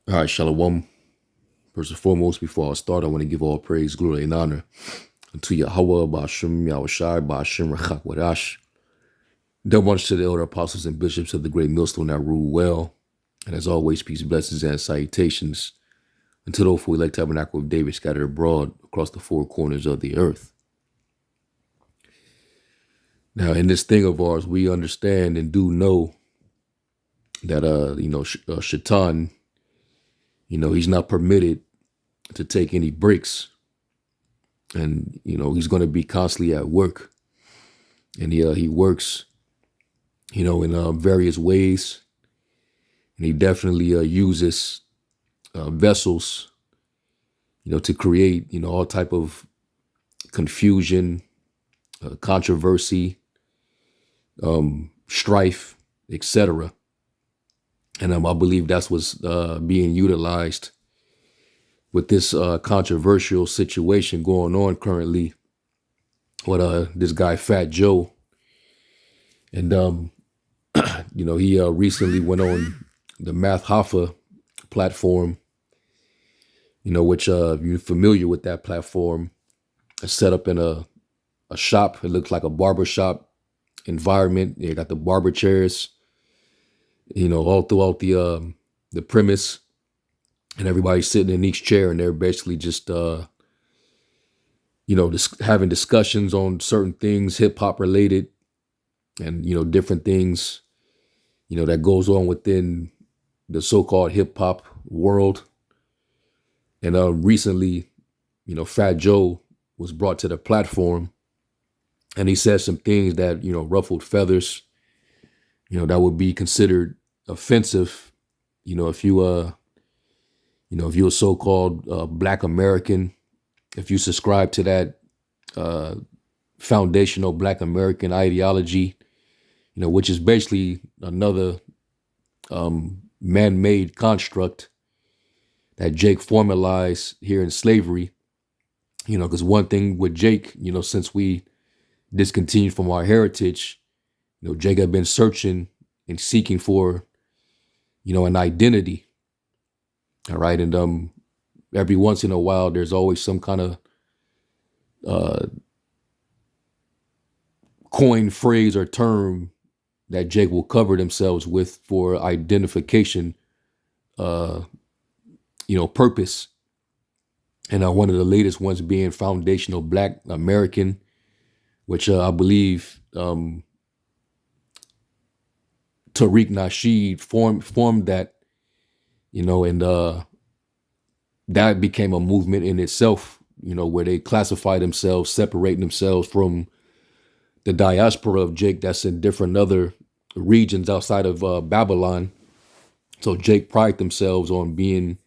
All right, Shalom. First and foremost, before I start, I want to give all praise, glory, and honor unto Yahweh, Ba'ashem, Yahushai, Ba'ashem, Rechak, Wadash. Double honors to the elder apostles and bishops of the great millstone that rule well. And as always, peace, blessings, and salutations unto the hopeful elect tabernacle of David scattered abroad across the four corners of the earth. Now, in this thing of ours, we understand and do know that, Shaitan, he's not permitted to take any breaks. And, he's going to be constantly at work. And he works, in various ways. And he definitely uses vessels, to create, all type of confusion, controversy, strife, etc. And I believe that's what's being utilized with this controversial situation going on currently with this guy Fat Joe. And he recently went on the Math Hoffa platform, which if you're familiar with that platform, it's set up in a shop. It looks like a barber shop environment. You got the barber chairs, all throughout the premise, and everybody's sitting in each chair, and they're basically just having discussions on certain things, hip hop related, and different things, that goes on within the so-called hip hop world. And recently, Fat Joe was brought to the platform, and he said some things that ruffled feathers, that would be considered offensive, if you're a so-called Black American, if you subscribe to that foundational Black American ideology, which is basically another man-made construct that Jake formalized here in slavery. Because one thing with Jake, since we discontinued from our heritage, Jake had been searching and seeking for, an identity. All right. And every once in a while, there's always some kind of coin phrase or term that Jake will cover themselves with for identification, purpose. And one of the latest ones being foundational Black American, which I believe Tariq Nasheed formed that, and that became a movement in itself, where they classify themselves, separating themselves from the diaspora of Jake that's in different other regions outside of Babylon. So Jake pride themselves on being,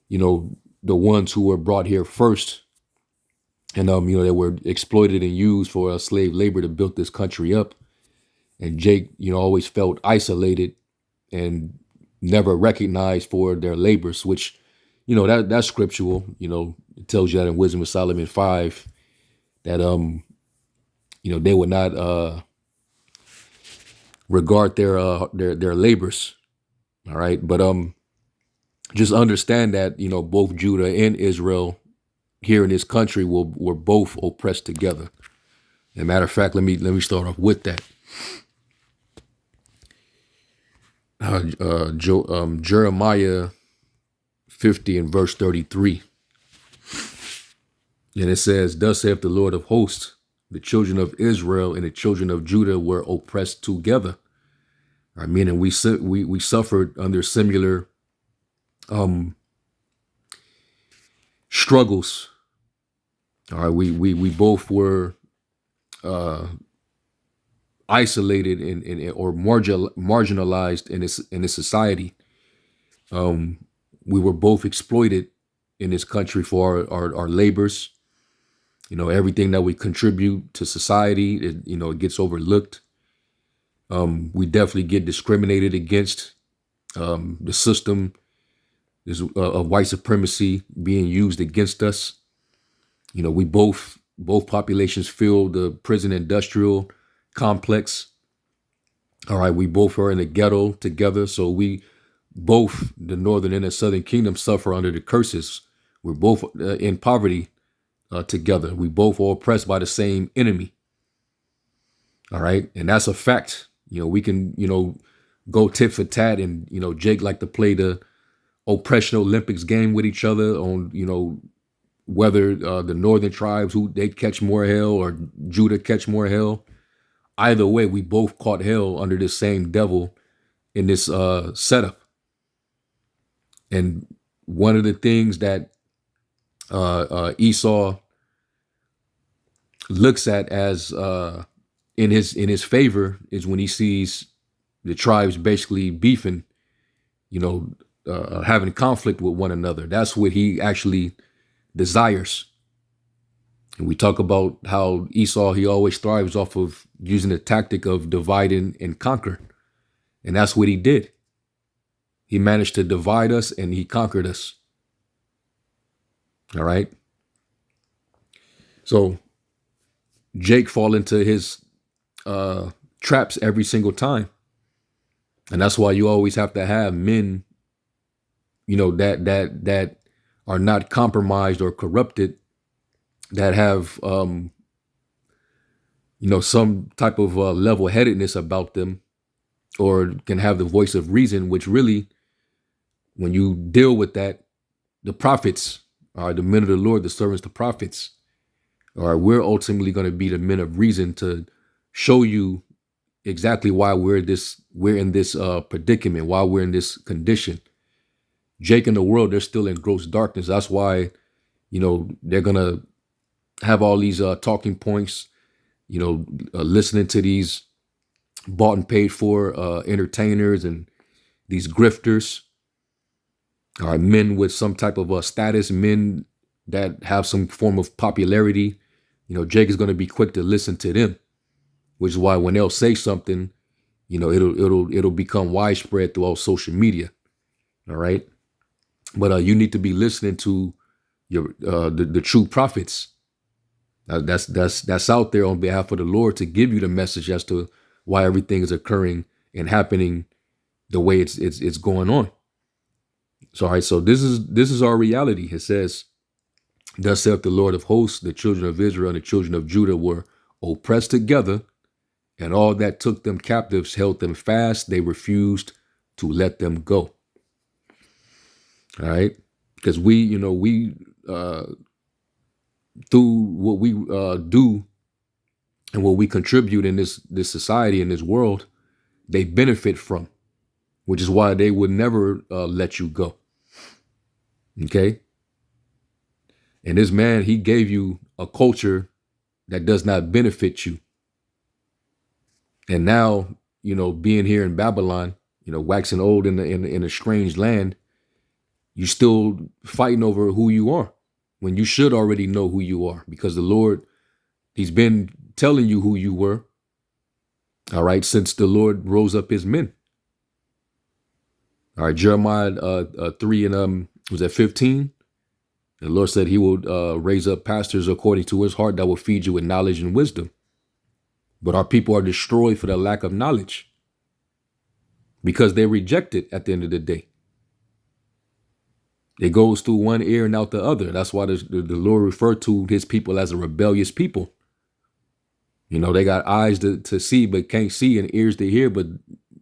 the ones who were brought here first. And, they were exploited and used for slave labor to build this country up. And Jake, always felt isolated and never recognized for their labors, which, that's scriptural. It tells you that in Wisdom of Solomon 5 that, they would not regard their labors. All right. But just understand that, both Judah and Israel here in this country were both oppressed together. As a matter of fact, let me start off with that. Jeremiah 50 and verse 33. And it says, "Thus saith the Lord of hosts, the children of Israel and the children of Judah were oppressed together." I mean, and we suffered under similar struggles. All right, we both were isolated or marginalized in this society. We were both exploited in this country for our labors. Everything that we contribute to society, it gets overlooked. We definitely get discriminated against. The system is of white supremacy being used against us. We both populations feel the prison industrial complex. All right, we both are in the ghetto together, so we both the northern and the southern kingdom suffer under the curses. We're both in poverty together. We both are oppressed by the same enemy. All right. And that's a fact. We can, go tit for tat, and, Jake like to play the oppression Olympics game with each other on, whether the northern tribes, who they catch more hell, or Judah catch more hell. Either way, we both caught hell under this same devil in this setup. And one of the things that Esau looks at as in his favor is when he sees the tribes basically beefing, having conflict with one another. That's what he actually desires. And we talk about how Esau, he always thrives off of using the tactic of divide and conquer. And that's what he did. He managed to divide us and he conquered us. All right. So Jake fall into his traps every single time. And that's why you always have to have men, that are not compromised or corrupted, that have some type of level-headedness about them, or can have the voice of reason, which really, when you deal with that, the prophets are the men of the Lord, the servants, the prophets, or we're ultimately going to be the men of reason to show you exactly why we're in this predicament, why we're in this condition. Jake and the world, they're still in gross darkness. That's why, they're going to have all these talking points, listening to these bought and paid for entertainers and these grifters, all right, men with some type of status, men that have some form of popularity. Jake is going to be quick to listen to them, which is why when they'll say something, it'll become widespread throughout social media. All right. But you need to be listening to your the true prophets. That's out there on behalf of the Lord to give you the message as to why everything is occurring and happening the way it's going on. So, all right, so this is our reality. It says, "Thus saith the Lord of hosts, the children of Israel and the children of Judah were oppressed together, and all that took them captives held them fast. They refused to let them go." All right, because we through what we do and what we contribute in this society, in this world, they benefit from, which is why they would never let you go. Okay. And this man, he gave you a culture that does not benefit you. And now, being here in Babylon, waxing old in a strange land, you still fighting over who you are when you should already know who you are, because the Lord, he's been telling you who you were. All right. Since the Lord rose up his men. All right. Jeremiah 3 and was that 15? The Lord said he will raise up pastors according to his heart that will feed you with knowledge and wisdom. But our people are destroyed for the lack of knowledge, because they reject it at the end of the day. It goes through one ear and out the other. That's why the Lord referred to his people as a rebellious people. They got eyes to see but can't see, and ears to hear but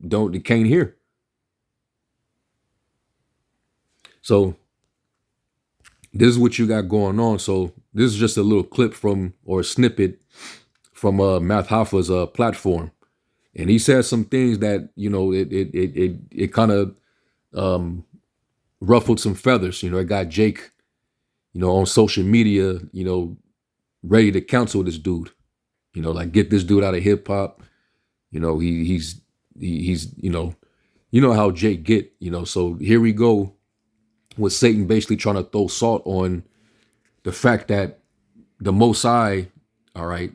they can't hear. So this is what you got going on. So this is just a little clip or a snippet from Math Hoffa's platform, and he says some things that it kind of ruffled some feathers. It got Jake, on social media, ready to counsel this dude. Like, get this dude out of hip hop. He's how Jake get. So here we go with Satan basically trying to throw salt on the fact that the Most High, all right,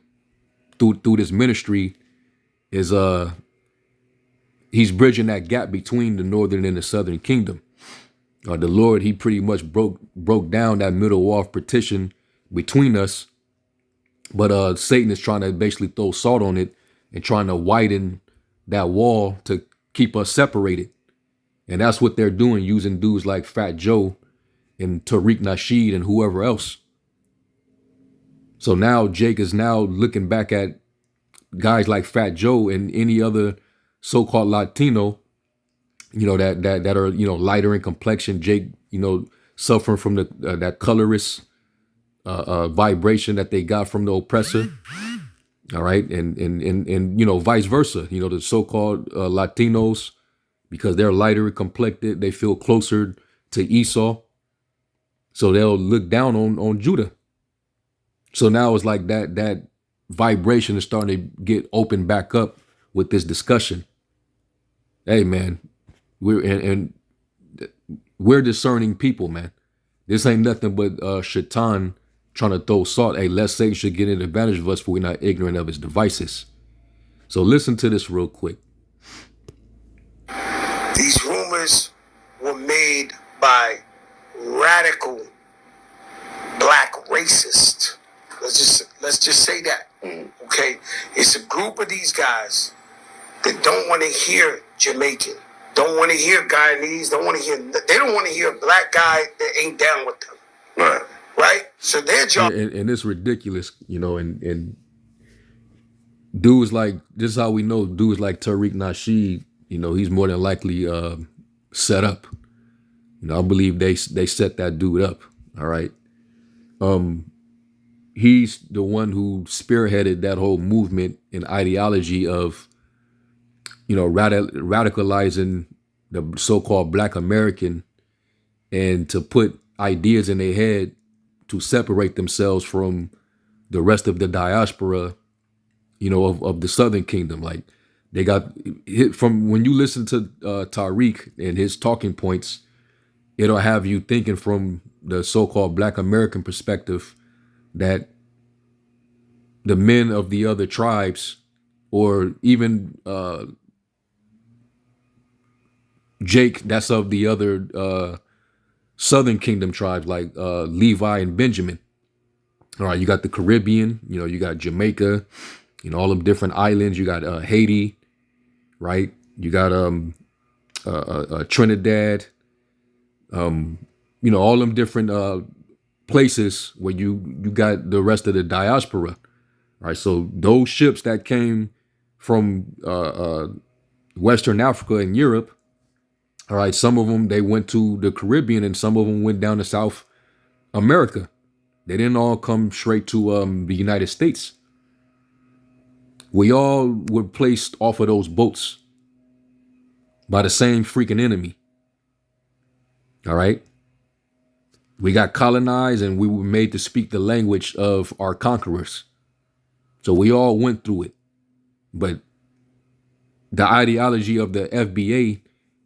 through this ministry is he's bridging that gap between the northern and the southern kingdom. The Lord, he pretty much broke down that middle wall of partition between us, but Satan is trying to basically throw salt on it and trying to widen that wall to keep us separated. And that's what they're doing, using dudes like Fat Joe and Tariq Nasheed and whoever else. So now Jake is now looking back at guys like Fat Joe and any other so-called Latino, that are, lighter in complexion. Jake, suffering from the that colorist vibration that they got from the oppressor. All right, and vice versa. The so-called Latinos, because they're lighter complected, they feel closer to Esau, so they'll look down on Judah. So now it's like that vibration is starting to get opened back up with this discussion. Hey man, and we're discerning people, man. This ain't nothing but Shaitan trying to throw salt. Hey, lest Satan should get an advantage of us, for we're not ignorant of his devices. So listen to this real quick. These rumors were made by radical black racists. Let's just say that. Okay? It's a group of these guys that don't want to hear Jamaican, don't want to hear Guyanese, they don't want to hear a black guy that ain't down with them. Right? So their job. And it's ridiculous, and dudes like, this is how we know dudes like Tariq Nasheed, he's more than likely set up. I believe they set that dude up. All right. He's the one who spearheaded that whole movement and ideology of, radicalizing the so-called Black American, and to put ideas in their head to separate themselves from the rest of the diaspora, of the Southern Kingdom. Like, they got hit from, when you listen to Tariq and his talking points, it'll have you thinking from the so-called Black American perspective that the men of the other tribes, or even Jake, that's of the other Southern Kingdom tribes, like Levi and Benjamin. All right, you got the Caribbean, you got Jamaica, all them different islands. You got Haiti, right? You got Trinidad, all them different places where you got the rest of the diaspora. All right, so those ships that came from Western Africa and Europe, all right, some of them, they went to the Caribbean, and some of them went down to South America. They didn't all come straight to the United States. We all were placed off of those boats by the same freaking enemy. All right. We got colonized, and we were made to speak the language of our conquerors. So we all went through it. But the ideology of the FBA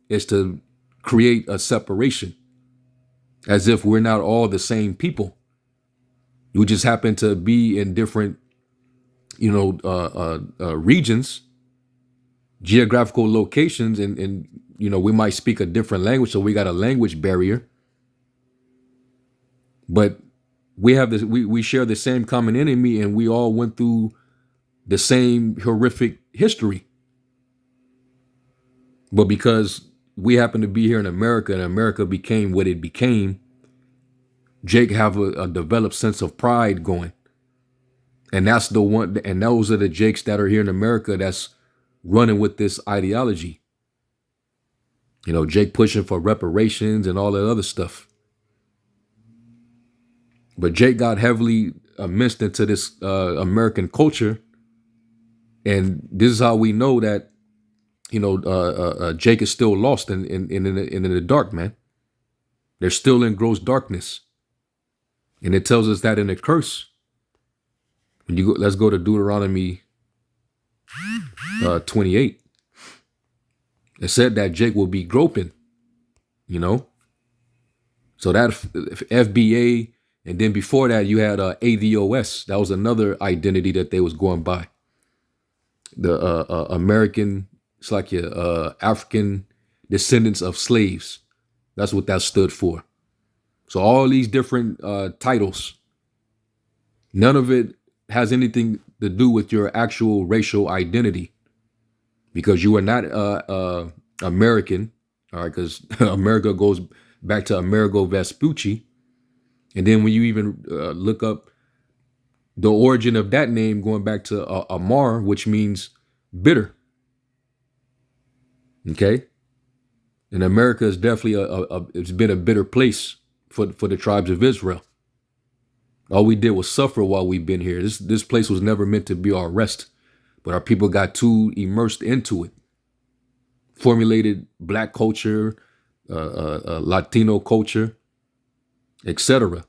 is to create a separation, as if we're not all the same people. We just happen to be in different, regions, geographical locations, and we might speak a different language, so we got a language barrier. But we have this, we share the same common enemy, and we all went through the same horrific history. But because we happen to be here in America, and America became what it became, Jake have a developed sense of pride going. And that's the one, and those are the Jakes that are here in America that's running with this ideology. Jake pushing for reparations and all that other stuff. But Jake got heavily immersed into this American culture. And this is how we know that, Jake is still lost in the dark, man. They're still in gross darkness. And it tells us that in the curse. When you go, let's go to Deuteronomy 28. It said that Jake will be groping, So that FBA, and then before that you had AVOS. That was another identity that they was going by. The American, it's like your African descendants of slaves. That's what that stood for. So all these different titles, none of it has anything to do with your actual racial identity, because you are not American. All right, because America goes back to Amerigo Vespucci. And then when you even look up the origin of that name, going back to Amar, which means bitter. Okay, and America is definitely it's been a bitter place for the tribes of Israel. All we did was suffer while we've been here. This place was never meant to be our rest, but our people got too immersed into it. Formulated black culture, Latino culture, etc.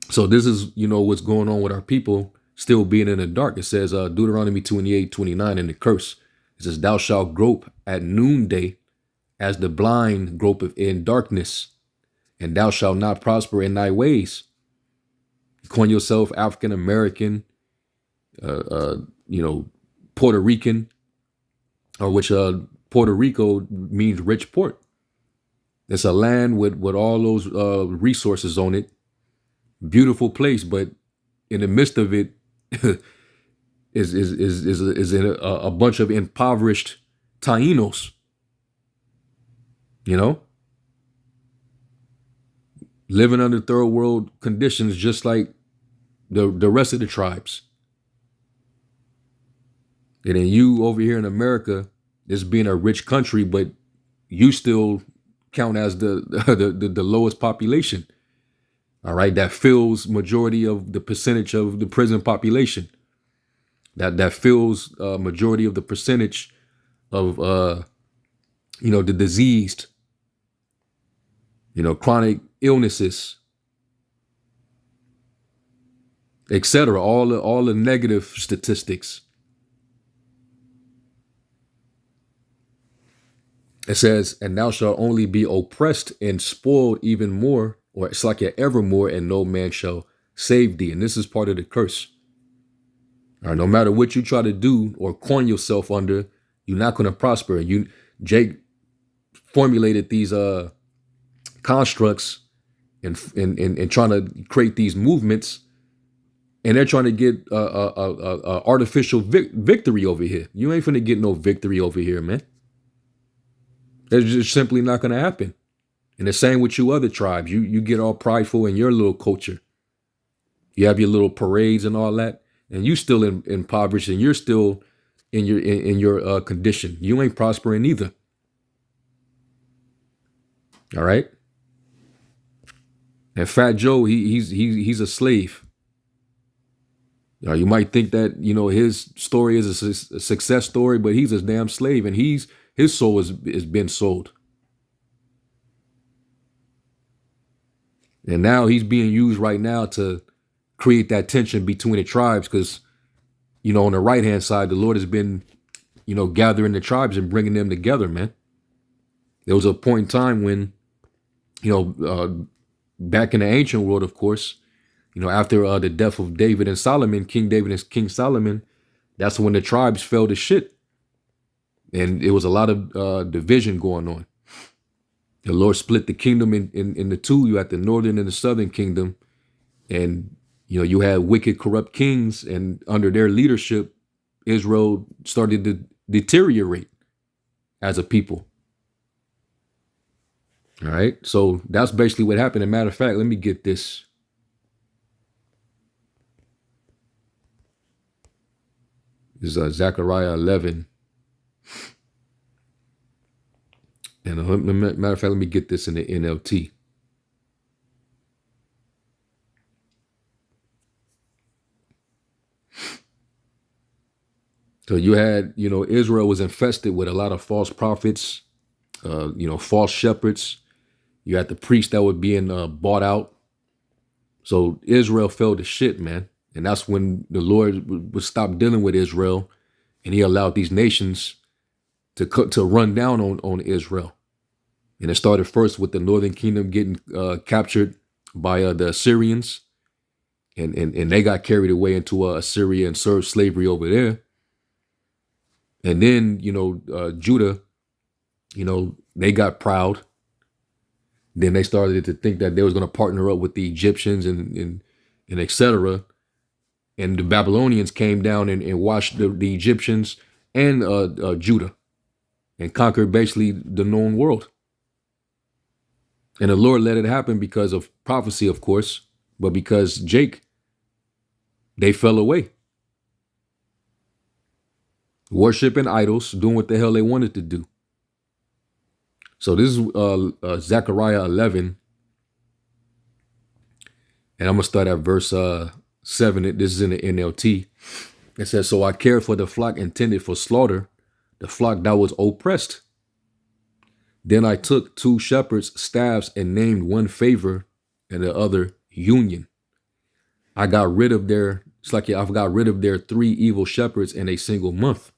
So this is, what's going on with our people still being in the dark. It says Deuteronomy 28:29 in the curse. It says, thou shalt grope at noonday as the blind gropeth in darkness, and thou shalt not prosper in thy ways. You call yourself African American, Puerto Rican, or which Puerto Rico means rich port. It's a land with all those resources on it. Beautiful place, but in the midst of it is in a bunch of impoverished Tainos. Living under third world conditions, just like the rest of the tribes. And then you over here in America, this being a rich country, but you still count as the lowest population. All right, that fills majority of the percentage of the prison population. That fills majority of the percentage of the diseased, chronic illnesses, etc. All the negative statistics. It says, and thou shalt only be oppressed and spoiled even more, or it's like evermore, and no man shall save thee. And this is part of the curse. All right, no matter what you try to do or coin yourself under, you're not going to prosper. Jake formulated these constructs and trying to create these movements, and they're trying to get artificial victory over here. You ain't finna get no victory over here, man. That's just simply not going to happen. And the same with you other tribes. You get all prideful in your little culture. You have your little parades and all that, and you still impoverished, and you're still in your condition. You ain't prospering either. All right. And Fat Joe, he's a slave. You might think that his story is a success story, but he's a damn slave, and his soul has been sold. And now he's being used right now to create that tension between the tribes, because on the right hand side, the Lord has been gathering the tribes and bringing them together, man. There was a point in time when back in the ancient world, of course, after the death of David and Solomon, King David and King Solomon, that's when the tribes fell to shit. And it was a lot of division going on. The Lord split the kingdom in the two. You had the northern and the southern kingdom. And, you had wicked, corrupt kings. And under their leadership, Israel started to deteriorate as a people. All right. So that's basically what happened. As a matter of fact, let me get this. This is Zechariah 11. And matter of fact, let me get this in the NLT. So you had, Israel was infested with a lot of false prophets, false shepherds. You had the priests that were being bought out. So Israel fell to shit, man. And that's when the Lord would stop dealing with Israel, and he allowed these nations to run down on Israel. And it started first with the northern kingdom getting captured by the Assyrians, and they got carried away into Assyria and served slavery over there. And then, Judah, they got proud. Then they started to think that they was going to partner up with the Egyptians and etc. And the Babylonians came down and washed the Egyptians and Judah. and conquer basically the known world. And the Lord let it happen because of prophecy, of course, but because Jake, they fell away, worshiping idols, doing what the hell they wanted to do. So this is Zechariah 11, and I'm going to start at verse 7. This is in the NLT. It says, "So I cared for the flock intended for slaughter, the flock that was oppressed. Then I took 2 shepherds' staffs and named one favor and the other union. I've got rid of their 3 evil shepherds in a single month.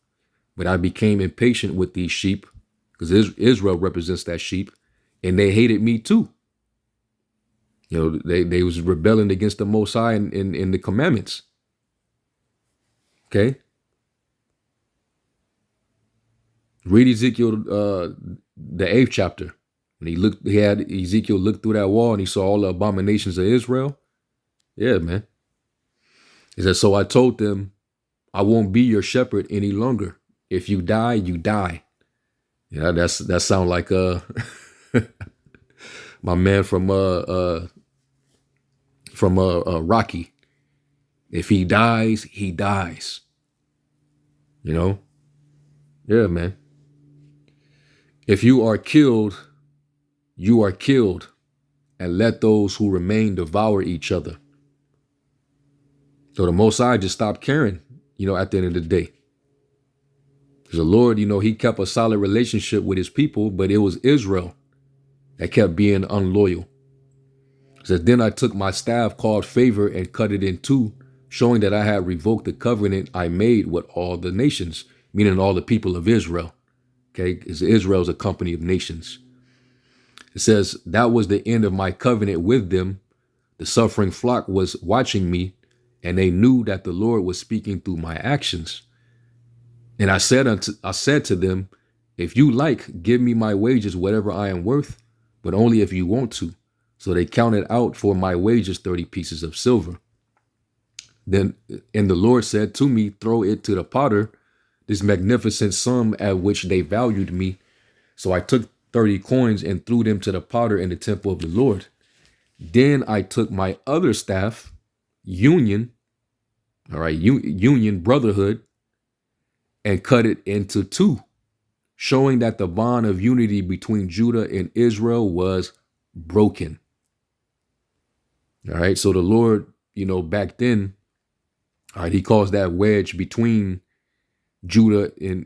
But I became impatient with these sheep," because Israel represents that sheep, "and they hated me too." You know, they was rebelling against the Most High in the commandments. Okay. Read Ezekiel, the 8th chapter. When he had Ezekiel look through that wall and he saw all the abominations of Israel. Yeah, man. He said, "So I told them, I won't be your shepherd any longer. If you die, you die." Yeah, that sound like my man from Rocky. If he dies, he dies. You know? Yeah, man. "If you are killed, you are killed, and let those who remain devour each other." So the Most High just stopped caring, at the end of the day. Because the Lord, he kept a solid relationship with his people, but it was Israel that kept being unloyal. It says, "Then I took my staff called favor and cut it in 2, showing that I had revoked the covenant I made with all the nations," meaning all the people of Israel. Okay, because Israel is a company of nations. It says, "That was the end of my covenant with them. The suffering flock was watching me, and they knew that the Lord was speaking through my actions. And I said to them, if you like, give me my wages, whatever I am worth, but only if you want to." So they counted out for my wages 30 pieces of silver. And the Lord said to me, "Throw it to the potter, this magnificent sum at which they valued me." So I took 30 coins and threw them to the potter in the temple of the Lord. Then I took my other staff, union, all right, union, brotherhood, and cut it into 2, showing that the bond of unity between Judah and Israel was broken. All right, so the Lord, back then, all right, he caused that wedge between Judah and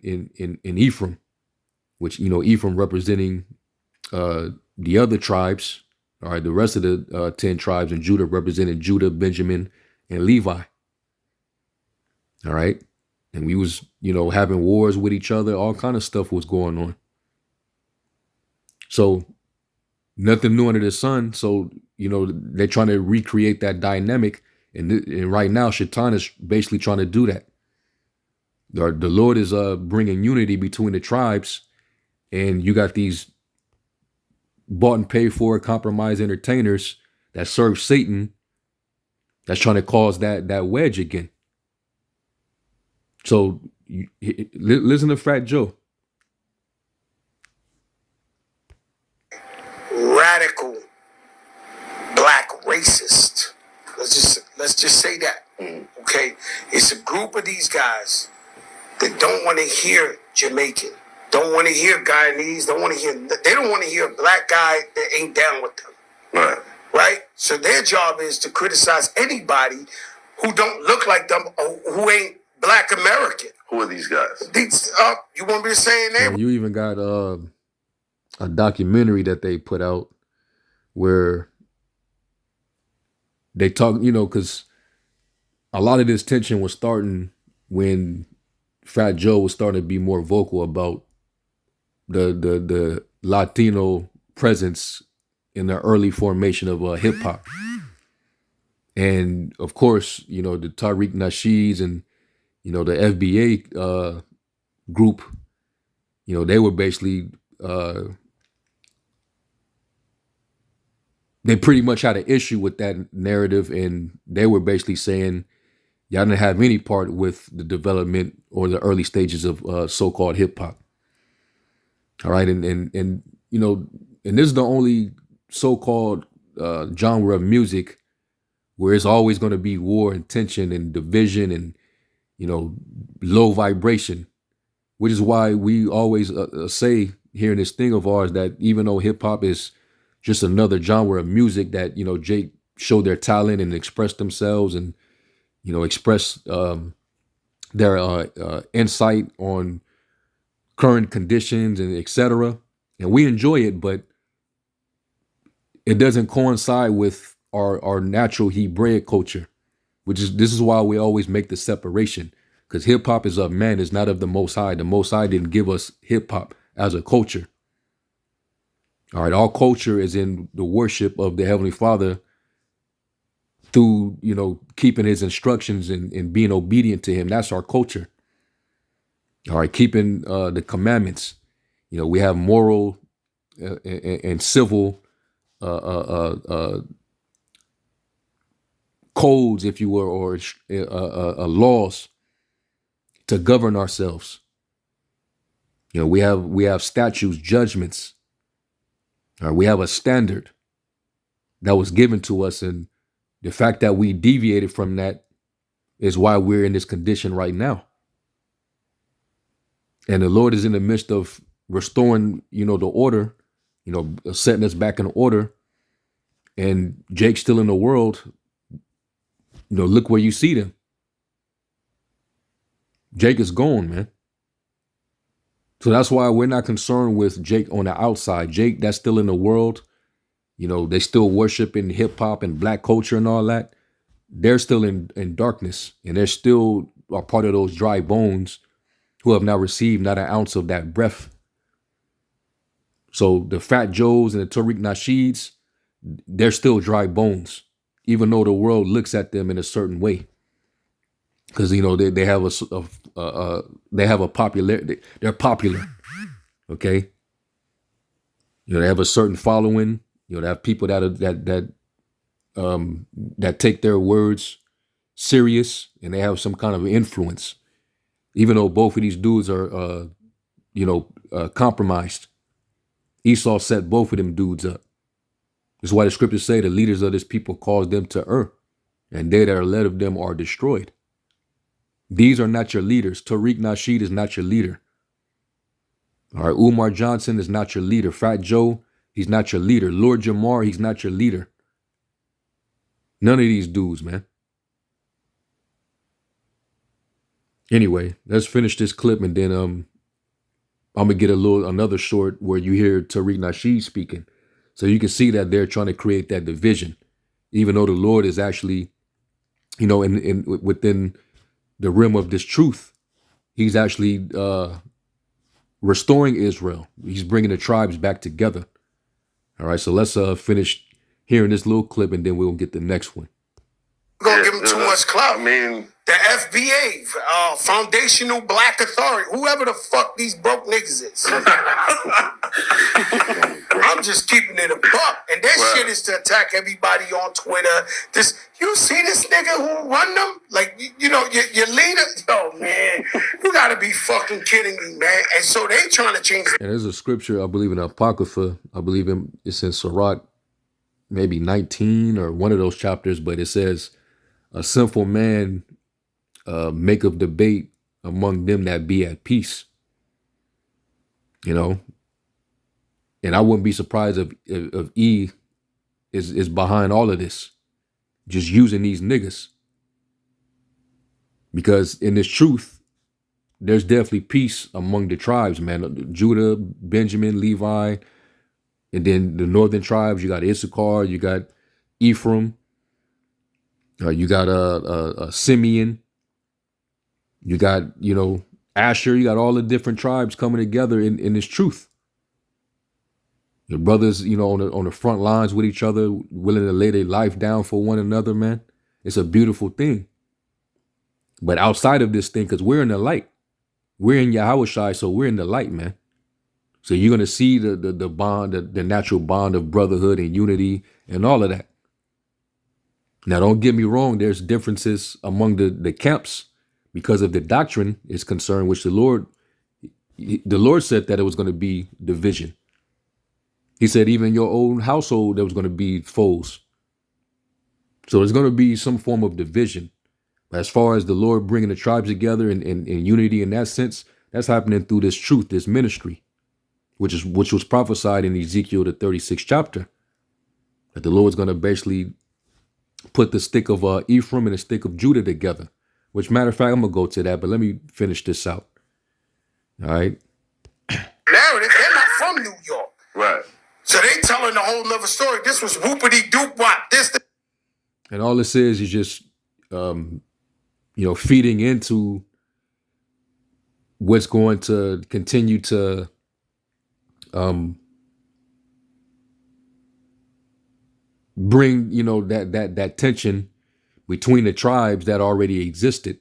Ephraim, which, Ephraim representing the other tribes, all right, the rest of the 10 tribes, and Judah representing Judah, Benjamin, and Levi. All right. And we was, having wars with each other. All kind of stuff was going on. So nothing new under the sun. So, they're trying to recreate that dynamic. And right now, Shaitan is basically trying to do that. The Lord is bringing unity between the tribes. And you got these bought and paid for compromised entertainers that serve Satan that's trying to cause that wedge again. So listen to Fat Joe. Radical black racist. Let's just say that. Okay, it's a group of these guys that don't want to hear Jamaican, don't want to hear Guyanese, they don't want to hear a black guy that ain't down with them. Right? So their job is to criticize anybody who don't look like them or who ain't black American. Who are these guys? You want me to say their name? You even got a documentary that they put out where they talk, because a lot of this tension was starting when Fat Joe was starting to be more vocal about the Latino presence in the early formation of hip hop. And of course, the Tariq Nasheeds and, the FBA group, they were basically, they pretty much had an issue with that narrative. And they were basically saying, y'all didn't have any part with the development or the early stages of so-called hip hop. All right, and you know, and this is the only so-called genre of music where it's always going to be war and tension and division and you know low vibration, which is why we always say here in this thing of ours that even though hip hop is just another genre of music that you know Jake showed their talent and expressed themselves and you know express their insight on current conditions and etc. And we enjoy it, but it doesn't coincide with our natural Hebraic culture, which is this is why we always make the separation because hip hop is of man, it's not of the Most High. The Most High didn't give us hip hop as a culture. All right, all culture is in the worship of the Heavenly Father through you know keeping His instructions and being obedient to Him. That's our culture. All right, keeping the commandments. You know, we have moral and civil codes, if you will, or laws to govern ourselves. You know, we have statutes, judgments. We have a standard that was given to us, and the fact that we deviated from that is why we're in this condition right now. And the Lord is in the midst of restoring, you know, the order, you know, setting us back in order. And Jake's still in the world. You know, look where you see them. Jake is gone, man. So that's why we're not concerned with Jake on the outside. Jake, that's still in the world. You know, they still worship in hip hop and black culture and all that. They're still in darkness, and they're still a part of those dry bones who have now received not an ounce of that breath. So the Fat Joes and the Tariq Nasheeds, they're still dry bones, even though the world looks at them in a certain way. Because you know they have they have a popularity. They're popular, okay. You know they have a certain following. You know they have people that are, that take their words serious and they have some kind of influence. Even though both of these dudes are compromised, Esau set both of them dudes up. That's why the scriptures say the leaders of this people cause them to err, and they that are led of them are destroyed. These are not your leaders. Tariq Nasheed is not your leader. All right, Umar Johnson is not your leader. Fat Joe, he's not your leader. Lord Jamar, he's not your leader. None of these dudes, man. Anyway, let's finish this clip and then I'm gonna get another short where you hear Tariq Nasheed speaking. So you can see that they're trying to create that division, even though the Lord is actually, you know, in within the realm of this truth, He's actually restoring Israel. He's bringing the tribes back together. All right, so let's finish hearing this little clip and then we'll get the next one. Gonna give them too much clout. I mean, the FBA, Foundational Black Authority, whoever the fuck these broke niggas is. I'm just keeping it a buck, and that shit is to attack everybody on Twitter. You see this nigga who run them? Like, you know, your leader. Yo, man, you gotta be fucking kidding me, man. And so they trying to change. And there's a scripture, I believe in Apocrypha. I believe it's in Sirach, maybe 19 or one of those chapters, but it says, "A sinful man make of debate among them that be at peace." You know, and I wouldn't be surprised if E is behind all of this, just using these niggas. Because in this truth, there's definitely peace among the tribes, man. Judah, Benjamin, Levi, and then the northern tribes. You got Issachar, you got Ephraim, you got Simeon, you got, you know, Asher. You got all the different tribes coming together in this truth. Your brothers, you know, on the front lines with each other, willing to lay their life down for one another, man. It's a beautiful thing. But outside of this thing, because we're in the light, we're in Yahushua, so we're in the light, man. So you're gonna see the bond, the natural bond of brotherhood and unity and all of that. Now, don't get me wrong. There's differences among the camps because of the doctrine is concerned, which the Lord The Lord said that it was going to be division. He said even your own household there was going to be foes. So there's going to be some form of division. But as far as the Lord bringing the tribes together in unity in that sense, that's happening through this truth, this ministry, which was prophesied in Ezekiel the 36th chapter, that the Lord's going to basically put the stick of Ephraim and the stick of Judah together. Which, matter of fact, I'm gonna go to that, but let me finish this out. All right. Narrative. They're not from New York, Right. so they telling a whole nother story. This was whoopity doop wop. And all this is just, feeding into what's going to continue to bring, that tension between the tribes that already existed.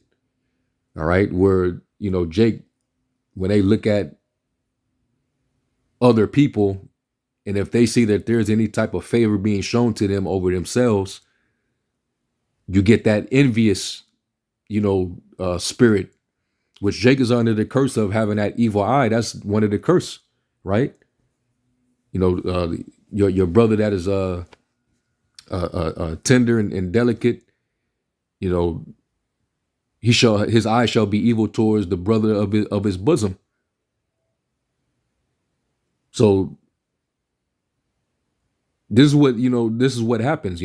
All right, where Jake, when they look at other people, and if they see that there's any type of favor being shown to them over themselves, you get that envious, spirit, which Jake is under the curse of having that evil eye. That's one of the curse, right? Your brother that is tender and delicate, his eye shall be evil towards the brother of his bosom. So this is what happens.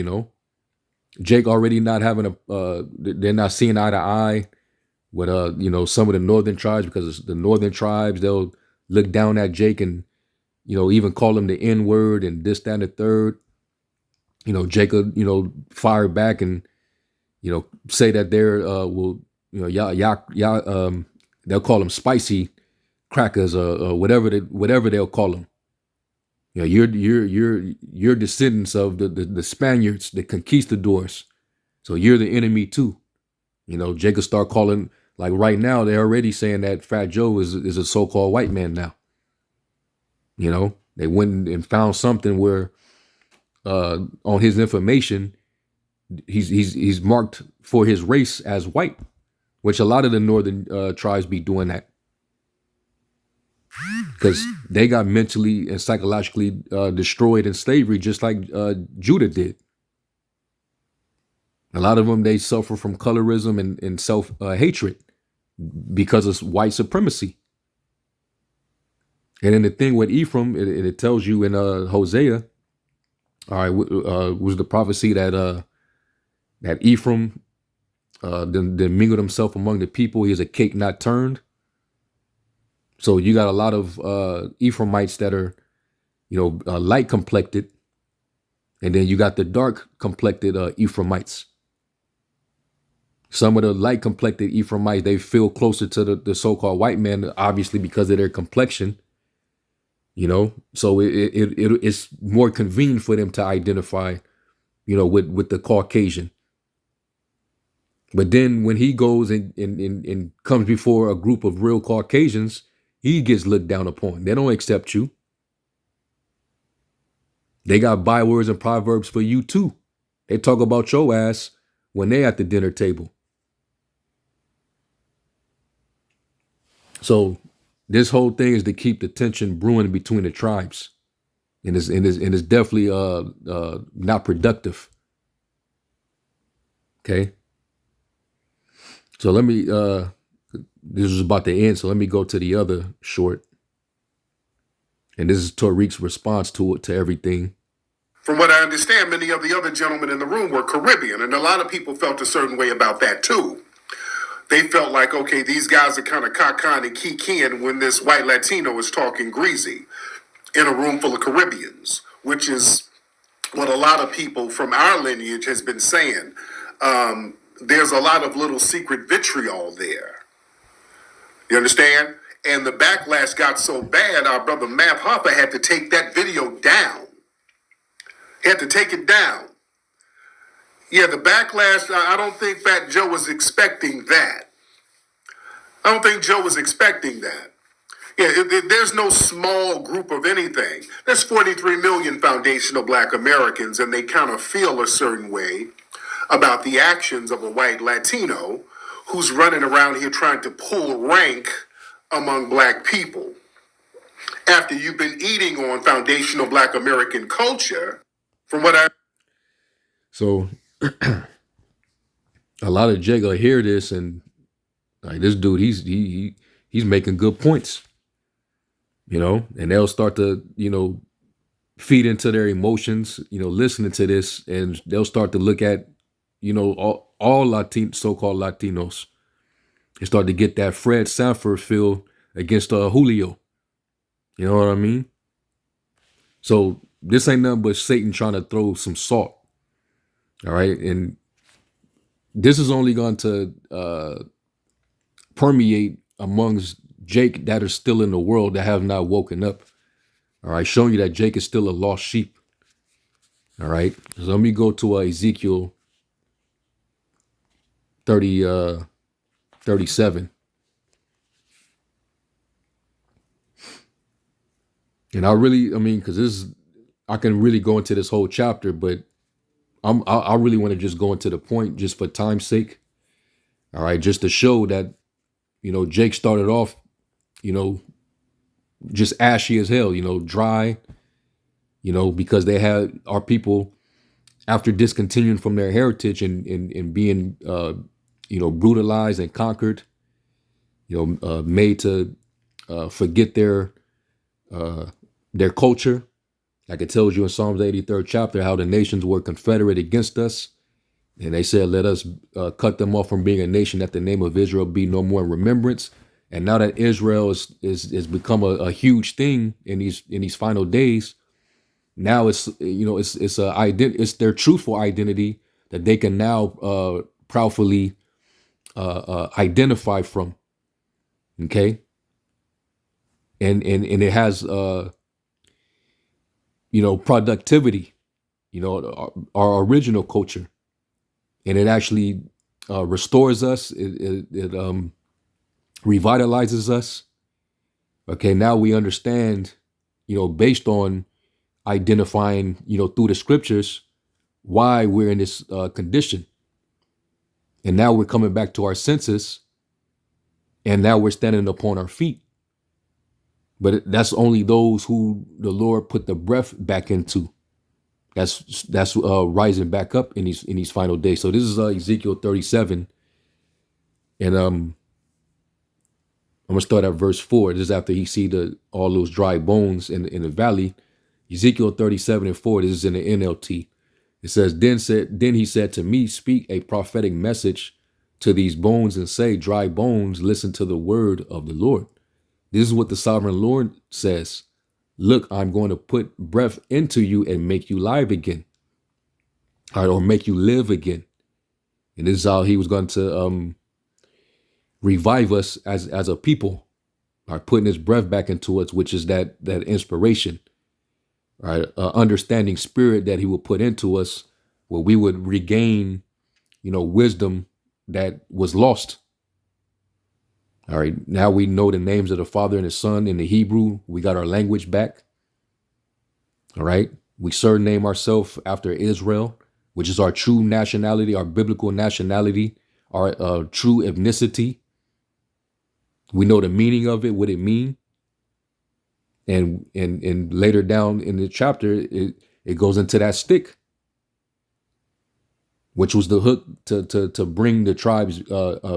Jake already not having they're not seeing eye to eye with some of the northern tribes, because the northern tribes, they'll look down at Jake and even call him the N-word and this, that, and the third. Jacob, fire back and say that they're they'll call them spicy crackers or whatever they'll call them. You're descendants of the Spaniards, the conquistadors, so you're the enemy too. Jacob start calling, like right now they're already saying that Fat Joe is a so-called white man now. They went and found something where on his information he's marked for his race as white, which a lot of the northern tribes be doing that because they got mentally and psychologically destroyed in slavery, just like Judah did. A lot of them, they suffer from colorism and self-hatred because of white supremacy. And then the thing with Ephraim, it tells you in Hosea, all right, was the prophecy that Ephraim then mingled himself among the people. He is a cake not turned. So you got a lot of Ephraimites that are, light complected, and then you got the dark complected Ephraimites. Some of the light complected Ephraimites, they feel closer to the so-called white man, obviously because of their complexion. So it's more convenient for them to identify, with the Caucasian. But then when he goes and comes before a group of real Caucasians, he gets looked down upon. They don't accept you. They got bywords and proverbs for you too. They talk about your ass when they at the dinner table. So this whole thing is to keep the tension brewing between the tribes, and it's definitely not productive. Okay. So let me this is about to end, so let me go to the other short. And this is Tariq's response to everything. From what I understand, many of the other gentlemen in the room were Caribbean, and a lot of people felt a certain way about that too. They felt like, okay, these guys are kind of cock-con and kikiing when this white Latino is talking greasy in a room full of Caribbeans, which is what a lot of people from our lineage has been saying. There's a lot of little secret vitriol there. You understand? And the backlash got so bad, our brother Matt Hoffa had to take that video down. He had to take it down. Yeah, the backlash, I don't think Fat Joe was expecting that. I don't think Joe was expecting that. Yeah, there's no small group of anything. There's 43 million foundational black Americans, and they kind of feel a certain way about the actions of a white Latino who's running around here trying to pull rank among black people. After you've been eating on foundational black American culture, from what I So a lot of Jake will hear this and like this dude, he's making good points, and they'll start to, feed into their emotions, listening to this, and they'll start to look at, all so-called Latinos and start to get that Fred Sanford feel against Julio. You know what I mean? So this ain't nothing but Satan trying to throw some salt. All right. And this is only going to permeate amongst Jake that are still in the world that have not woken up. All right. Showing you that Jake is still a lost sheep. All right. So let me go to Ezekiel 37. And because I can really go into this whole chapter, but I really want to just go into the point just for time's sake. All right. Just to show that, Jake started off, just ashy as hell, dry, because they had our people after discontinuing from their heritage and being, brutalized and conquered, made to forget their culture. Like it tells you in Psalms 83rd chapter how the nations were confederate against us. And they said, let us cut them off from being a nation that the name of Israel be no more in remembrance. And now that Israel is become a huge thing in these final days, now it's their truthful identity that they can now proudly identify from. Okay. And it has productivity, our original culture. And it actually restores us. It revitalizes us. Okay, now we understand, based on identifying, through the scriptures, why we're in this condition. And now we're coming back to our senses, and now we're standing upon our feet. But that's only those who the Lord put the breath back into. That's rising back up in these final days. So this is Ezekiel 37, and I'm gonna start at verse 4. This is after he see all those dry bones in the valley. Ezekiel 37:4. This is in the NLT. It says, then he said to me, speak a prophetic message to these bones and say, dry bones, listen to the word of the Lord. This is what the sovereign Lord says. Look, I'm going to put breath into you and make you live again. All right, or make you live again. And this is how he was going to revive us as a people. All right, putting his breath back into us, which is that inspiration. All right, understanding spirit that he will put into us, where we would regain, wisdom that was lost. All right, now we know the names of the Father and the Son in the Hebrew. We got our language back. All right, we surname ourselves after Israel, which is our true nationality, our biblical nationality, our true ethnicity. We know the meaning of it, what it means. And later down in the chapter, it goes into that stick, which was the hook to bring the tribes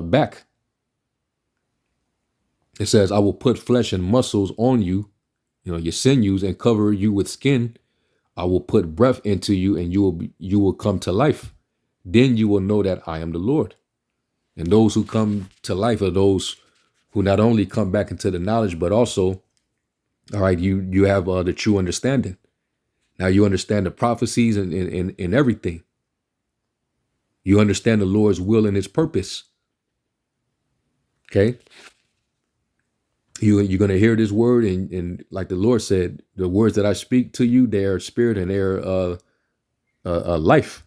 back. It says, I will put flesh and muscles on you, your sinews, and cover you with skin. I will put breath into you, and you will come to life. Then you will know that I am the Lord. And those who come to life are those who not only come back into the knowledge, but also, all right, you have the true understanding. Now you understand the prophecies and everything. You understand the Lord's will and his purpose. Okay. You're going to hear this word, and like the Lord said, the words that I speak to you, they are spirit and they are life.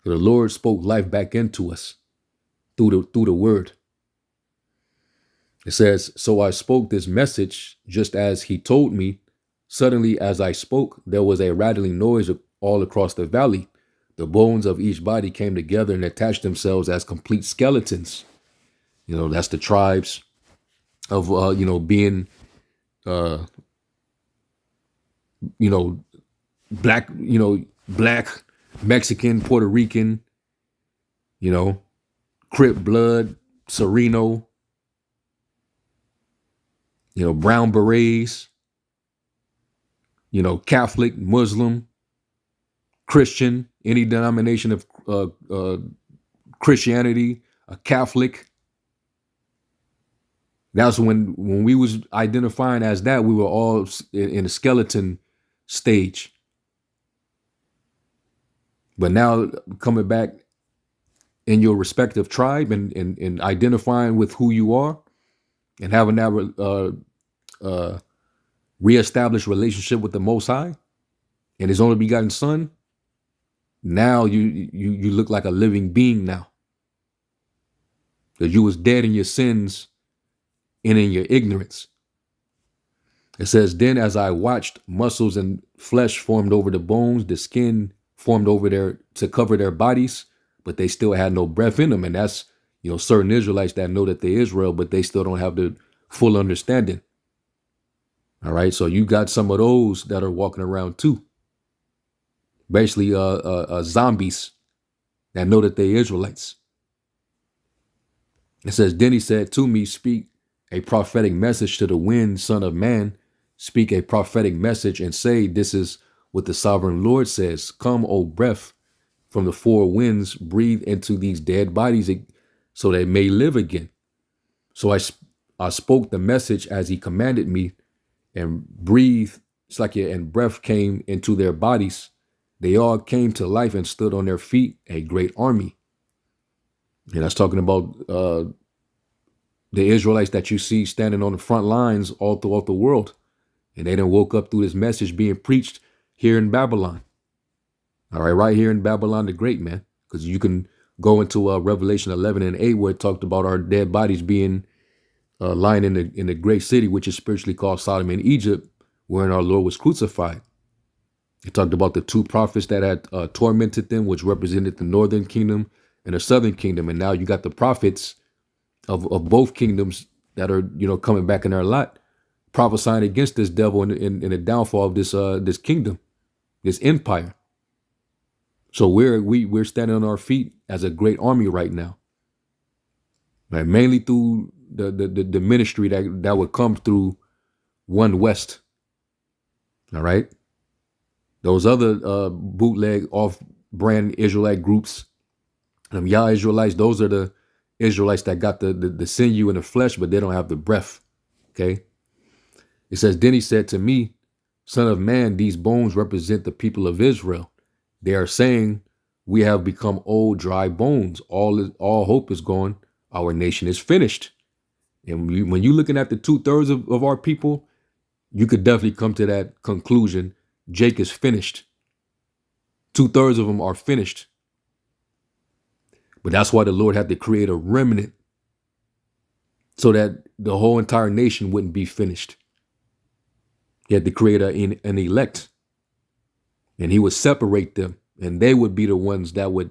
So the Lord spoke life back into us through the word. It says, so I spoke this message just as he told me. Suddenly, as I spoke, there was a rattling noise all across the valley. The bones of each body came together and attached themselves as complete skeletons. That's the tribes. of being uh you know black, black, Mexican, Puerto Rican, you know, Crip blood, Sereno, brown berets, Catholic, Muslim, Christian, any denomination of Christianity, a Catholic. That's when we was identifying as that, we were all in a skeleton stage. But now coming back in your respective tribe and identifying with who you are and having that reestablished relationship with the Most High and His only begotten Son, now you look like a living being now. Because you was dead in your sins and in your ignorance. It says, then as I watched, muscles and flesh formed over the bones, the skin formed over there to cover their bodies, but they still had no breath in them. And that's, certain Israelites that know that they Israel, but they still don't have the full understanding. All right. So you got some of those that are walking around too. Basically, zombies that know that they Israelites. It says, then he said to me, speak a prophetic message to the wind, son of man. Speak a prophetic message and say, this is what the sovereign Lord says. Come, O breath from the four winds, breathe into these dead bodies so they may live again. So I spoke the message as he commanded me and breathed. It's like and breath came into their bodies. They all came to life and stood on their feet, a great army. And that's talking about the Israelites that you see standing on the front lines all throughout the world. And they didn't woke up through this message being preached here in Babylon. All right here in Babylon the Great, man. Because you can go into Revelation 11 and 8 where it talked about our dead bodies being lying in the great city, which is spiritually called Sodom and Egypt, wherein our Lord was crucified. It talked about the two prophets that had tormented them, which represented the northern kingdom and the southern kingdom. And now you got the prophets of both kingdoms that are, coming back in their lot, prophesying against this devil and the downfall of this kingdom, this empire. So we're standing on our feet as a great army right now, right? Mainly through the ministry that would come through One West. All right, those other bootleg off-brand Israelite groups, Yah Israelites, those are the Israelites that got the sinew in the flesh, but they don't have the breath. Okay. It says, then he said to me, son of man, these bones represent the people of Israel. They are saying, we have become old, dry bones. All hope is gone. Our nation is finished. And when you're looking at the 2/3 of our people, you could definitely come to that conclusion. Jake is finished. 2/3 of them are finished. But that's why the Lord had to create a remnant so that the whole entire nation wouldn't be finished. He had to create an elect, and he would separate them, and they would be the ones that would,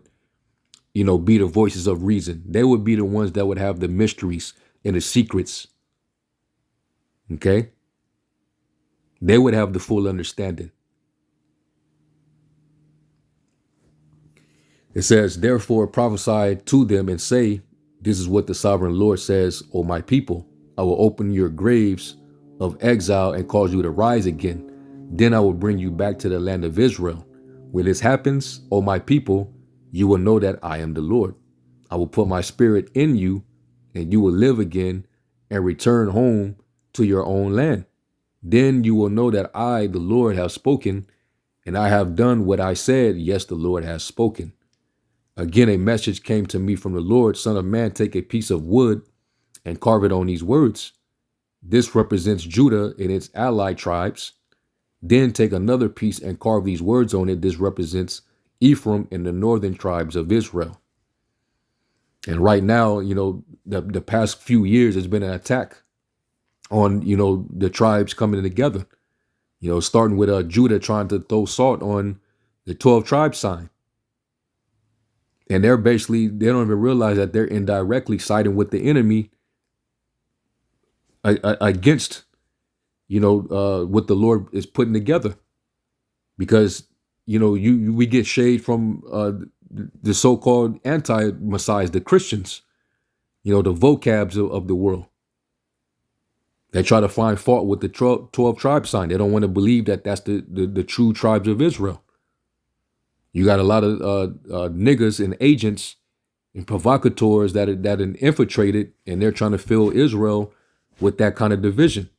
be the voices of reason. They would be the ones that would have the mysteries and the secrets. Okay? They would have the full understanding. It says, therefore prophesy to them and say, this is what the sovereign Lord says, O my people, I will open your graves of exile and cause you to rise again. Then I will bring you back to the land of Israel. When this happens, O my people, you will know that I am the Lord. I will put my spirit in you and you will live again and return home to your own land. Then you will know that I, the Lord, have spoken and I have done what I said. Yes, the Lord has spoken. Again, a message came to me from the Lord, son of man, take a piece of wood and carve it on these words. This represents Judah and its allied tribes. Then take another piece and carve these words on it. This represents Ephraim and the northern tribes of Israel. And right now, the past few years has been an attack on, the tribes coming together, starting with Judah trying to throw salt on the 12 tribe sign. And they don't even realize that they're indirectly siding with the enemy against what the Lord is putting together, because we get shade from the so-called anti-messiahs, the Christians, the vocabs of the world. They try to find fault with the 12 tribe sign. They don't want to believe that that's the true tribes of Israel. You got a lot of niggas and agents and provocateurs that are infiltrated, and they're trying to fill Israel with that kind of division,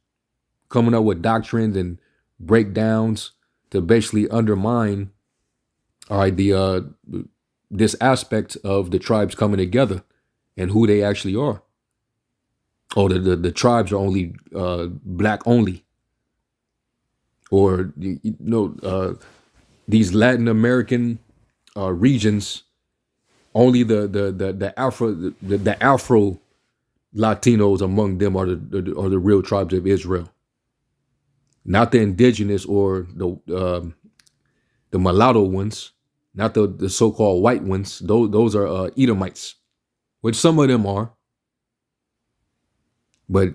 coming up with doctrines and breakdowns to basically undermine, all right, this aspect of the tribes coming together and who they actually are. Oh, the tribes are only black only, or these Latin American regions, only the Afro Latinos among them are the real tribes of Israel, not the indigenous or the mulatto ones, not the so-called white ones. Those are Edomites, which some of them are, but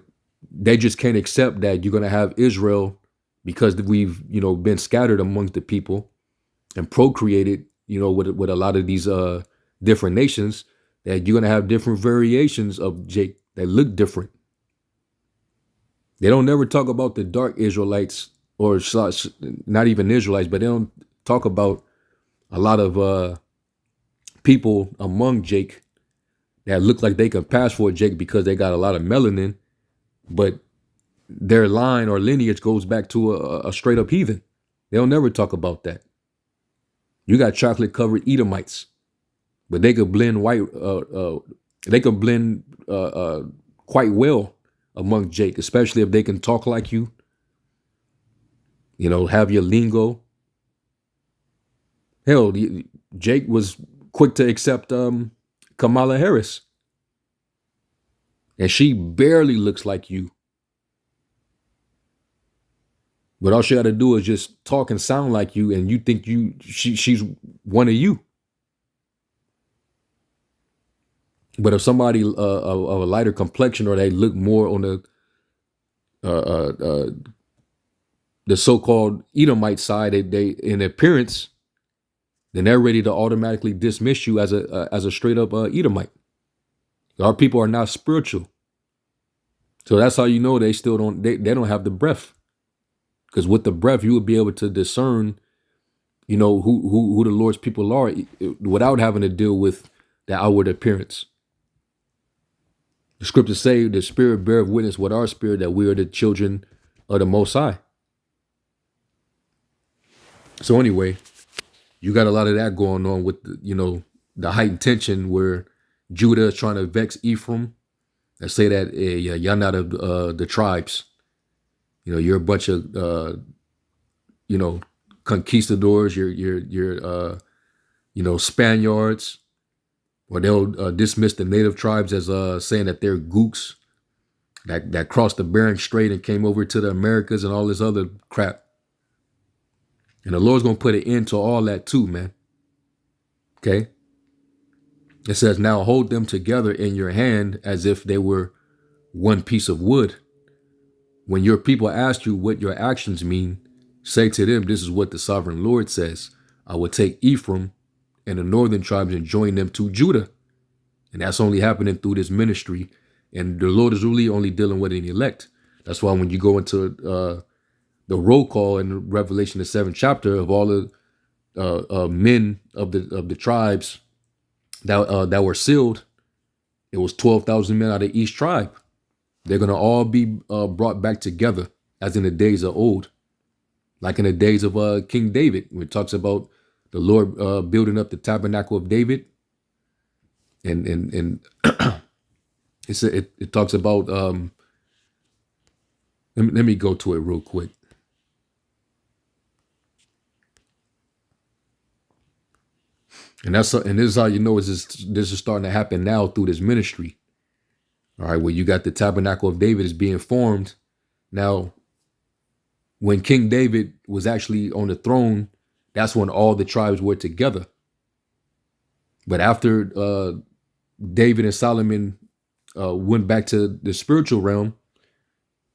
they just can't accept that you're going to have Israel, because we've been scattered amongst the people and procreated with a lot of these different nations, that you're going to have different variations of Jake that look different. They don't never talk about the dark Israelites, or not even Israelites, but they don't talk about a lot of people among Jake that look like they can pass for Jake because they got a lot of melanin, but their line or lineage goes back to a straight up heathen. They'll never talk about that. You got chocolate covered Edomites, but they could blend quite well among Jake, especially if they can talk like you, have your lingo. Hell, Jake was quick to accept Kamala Harris, and she barely looks like you. But all she got to do is just talk and sound like you, and you think she's one of you. But if somebody of a lighter complexion, or they look more on the so-called Edomite side, they in appearance, then they're ready to automatically dismiss you as a straight up Edomite. Our people are not spiritual, so that's how you know they still don't they don't have the breath. Because with the breath, you would be able to discern, who the Lord's people are, without having to deal with the outward appearance. The scriptures say the Spirit beareth witness with our spirit that we are the children of the Most High. So anyway, you got a lot of that going on with the heightened tension where Judah is trying to vex Ephraim and say that y'all not of the tribes. You're a bunch of conquistadors. You're Spaniards, or they'll dismiss the native tribes as saying that they're gooks that crossed the Bering Strait and came over to the Americas and all this other crap. And the Lord's gonna put an end to all that too, man. Okay. It says, now hold them together in your hand as if they were one piece of wood. When your people ask you what your actions mean, say to them, this is what the sovereign Lord says. I will take Ephraim and the northern tribes and join them to Judah. And that's only happening through this ministry. And the Lord is really only dealing with an elect. That's why when you go into the roll call in Revelation, the 7th chapter, of all the men of the tribes that were sealed, it was 12,000 men out of each tribe. They're going to all be brought back together as in the days of old, like in the days of King David, when it talks about the Lord building up the tabernacle of David. And it talks about, let me go to it real quick. And this is how you know this is starting to happen now through this ministry. All right, where you got the tabernacle of David is being formed. Now, when King David was actually on the throne, that's when all the tribes were together. But after David and Solomon went back to the spiritual realm,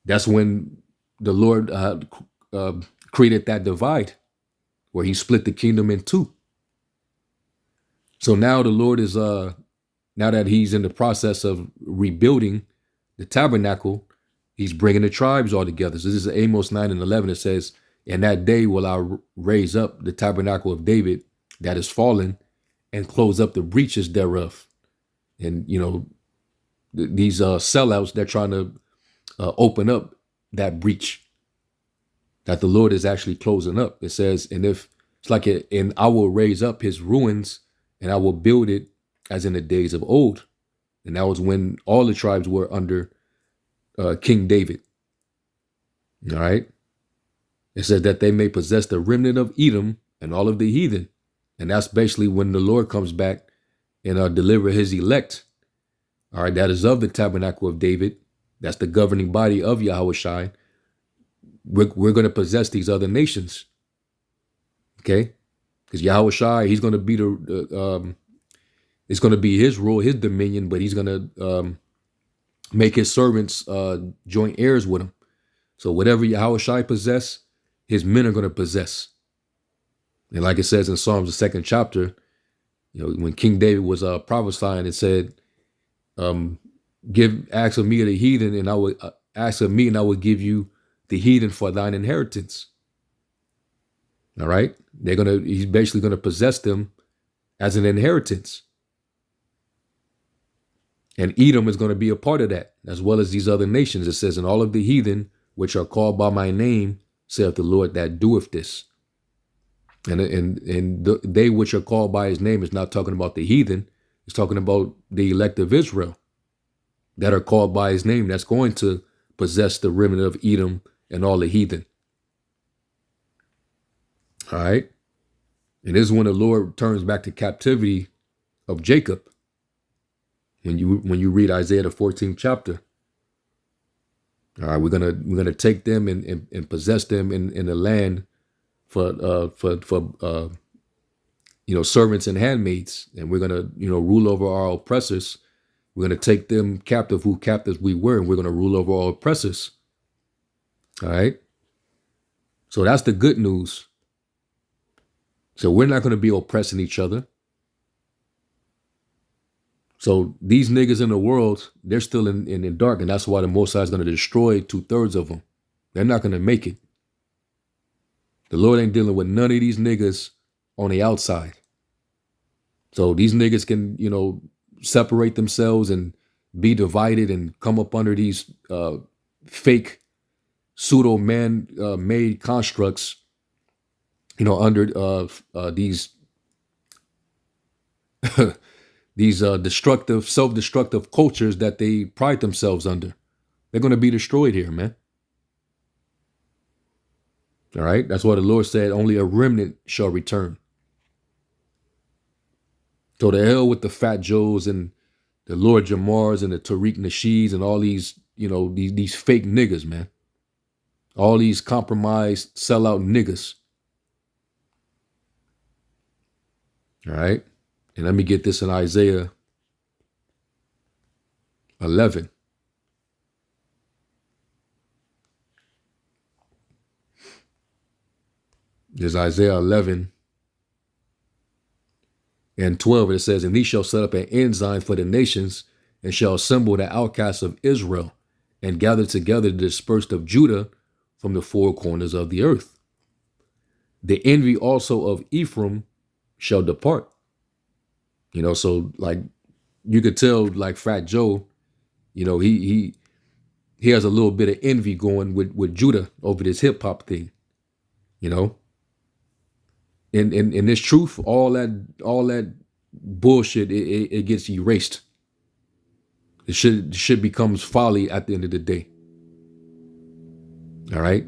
That's when the Lord created that divide where he split the kingdom in two. So now the Lord is now that he's in the process of rebuilding the tabernacle, he's bringing the tribes all together. So this is Amos 9 and 11. It says, "In that day will I raise up the tabernacle of David that is fallen and close up the breaches thereof." And, these sellouts, they're trying to open up that breach that the Lord is actually closing up. It says, and if it's like it, and I will raise up his ruins and I will build it as in the days of old. And that was when all the tribes were under King David. All right. It says that they may possess the remnant of Edom and all of the heathen. And that's basically when the Lord comes back and deliver his elect. All right. That is of the tabernacle of David. That's the governing body of Yahushua. We're going to possess these other nations. Okay. Because Yahushua, he's going to be it's going to be his rule, his dominion, but he's going to make his servants joint heirs with him. So whatever Yahushua possess, his men are going to possess. And like it says in Psalms, the second chapter, when King David was prophesying, it said, ask of me of the heathen, and I will ask of me, and I will give you the heathen for thine inheritance. All right. He's basically going to possess them as an inheritance. And Edom is going to be a part of that, as well as these other nations. It says, "And all of the heathen which are called by my name, saith the Lord that doeth this." And they which are called by his name is not talking about the heathen. It's talking about the elect of Israel that are called by his name. That's going to possess the remnant of Edom and all the heathen. All right. And this is when the Lord turns back to captivity of Jacob. When you read Isaiah the 14th chapter. All right, we're gonna take them and possess them in the land for servants and handmaids, and we're gonna rule over our oppressors. We're gonna take them captive, who captives we were, and we're gonna rule over our oppressors. All right. So that's the good news. So we're not gonna be oppressing each other. So these niggas in the world, they're still in the dark, and that's why the Most High is going to destroy 2/3 of them. They're not going to make it. The Lord ain't dealing with none of these niggas on the outside. So these niggas can, separate themselves and be divided and come up under these fake pseudo man-made constructs, under these these destructive, self-destructive cultures that they pride themselves under. They're going to be destroyed here, man. All right. That's why the Lord said only a remnant shall return. So the hell with the Fat Joes and the Lord Jamars and the Tariq Nasheeds and all these, these fake niggas, man. All these compromised, sellout niggas. All right. And let me get this in Isaiah 11. There's Isaiah 11 and 12. It says, "And he shall set up an ensign for the nations, and shall assemble the outcasts of Israel, and gather together the dispersed of Judah from the four corners of the earth. The envy also of Ephraim shall depart." So like you could tell, like Fat Joe, he has a little bit of envy going with Judah over this hip hop thing, And this truth, all that bullshit, it gets erased. It should becomes folly at the end of the day. All right.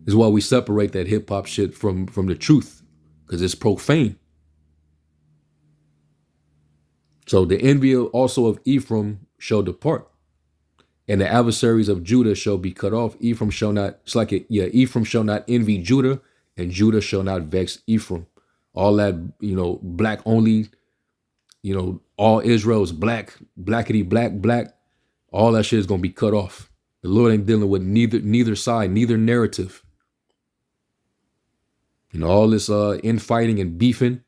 This is why we separate that hip hop shit from the truth, because it's profane. So the envy also of Ephraim shall depart, and the adversaries of Judah shall be cut off. Ephraim shall not. It's like Ephraim shall not envy Judah, and Judah shall not vex Ephraim. All that black only. All Israel is black, blackity black. All that shit is gonna be cut off. The Lord ain't dealing with neither side, neither narrative. You know, all this infighting and beefing.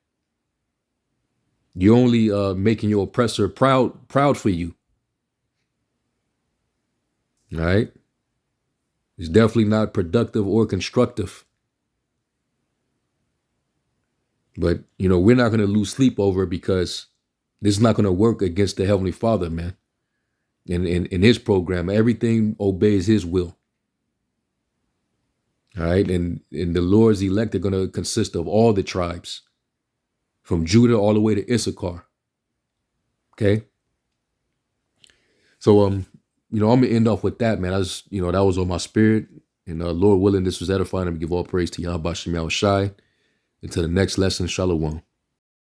You're only making your oppressor proud for you. All right. It's definitely not productive or constructive. But, you know, we're not going to lose sleep over it because this is not going to work against the Heavenly Father, man. In his program, everything obeys his will. All right. And the Lord's elect are going to consist of all the tribes from Judah all the way to Issachar. Okay. So, you know, I'm going to end off with that, man. That was on my spirit. And Lord willing, this was edifying. I'm going to give all praise to Yahweh Shem Shai. Until the next lesson, Shalom.